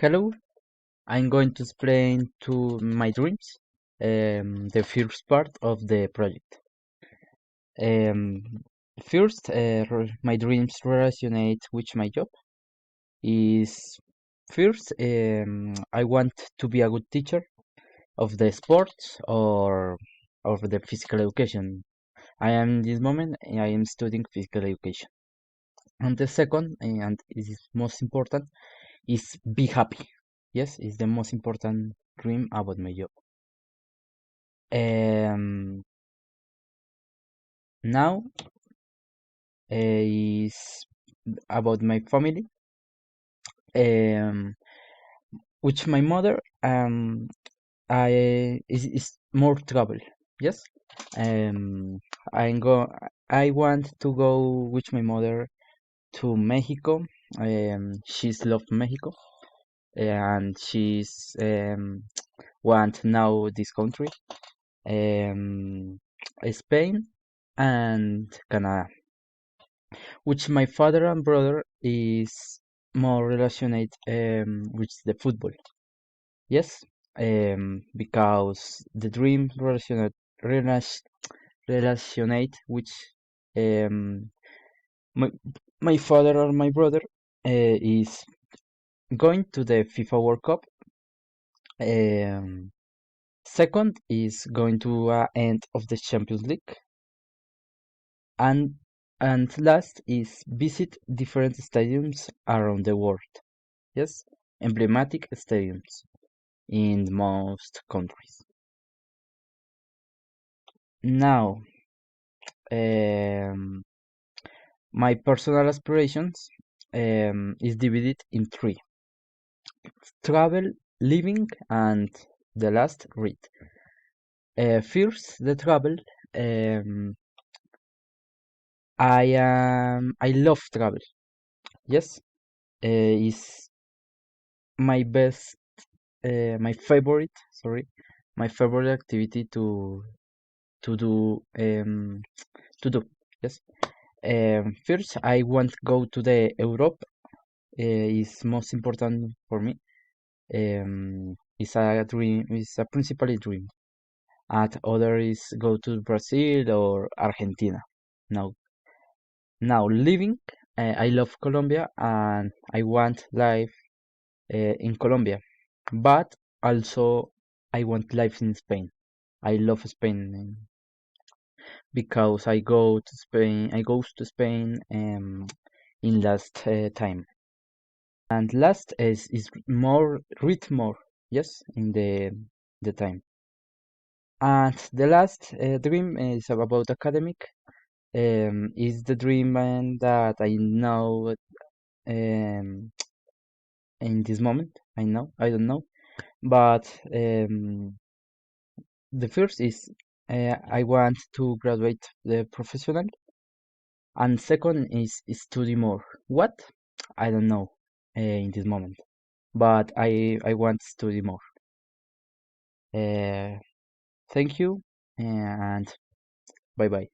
Hello, I'm going to explain to my dreams, the first part of the project. Um, First, my dreams resonate with my job. Is first, I want to be a good teacher of the sports or of the physical education. I am this moment. I am studying physical education. And the second, and is most important, is be happy. Yes, is the most important dream about my job. Now is about my family. Um, with my mother, I is more travel. Yes. Um, I go. I want to go with my mother to Mexico. She's love Mexico, and she's want now this country. Um, Spain and Canada. Which my father and brother is more related with the football. Yes, because the dream relation, relationate with um, my, my father or my brother is going to the FIFA World Cup. Um, Second is going to end of the Champions League, and last is visit different stadiums around the world. Yes, emblematic stadiums in most countries. Now, um, my personal aspirations is divided in three: travel, living, and the last read. First, the travel. Um, I love travel. Yes, is my best, my favorite. Sorry, my favorite activity to do to do. Yes. First, I want to go to the Europe. Is most important for me. It's a dream. It's a principally dream. And other is go to Brazil or Argentina. Now, living. I love Colombia and I want life in Colombia, but also I want life in Spain. I love Spain because I go to Spain. I goes to Spain in last time. And last is more read more, yes, in the time. And the last dream is about academic. Is the dream that I know in this moment. I don't know, but the first is I want to graduate the professional, and second is study more. What? I don't know in this moment, but I want to study more. Uh, Thank you and bye bye.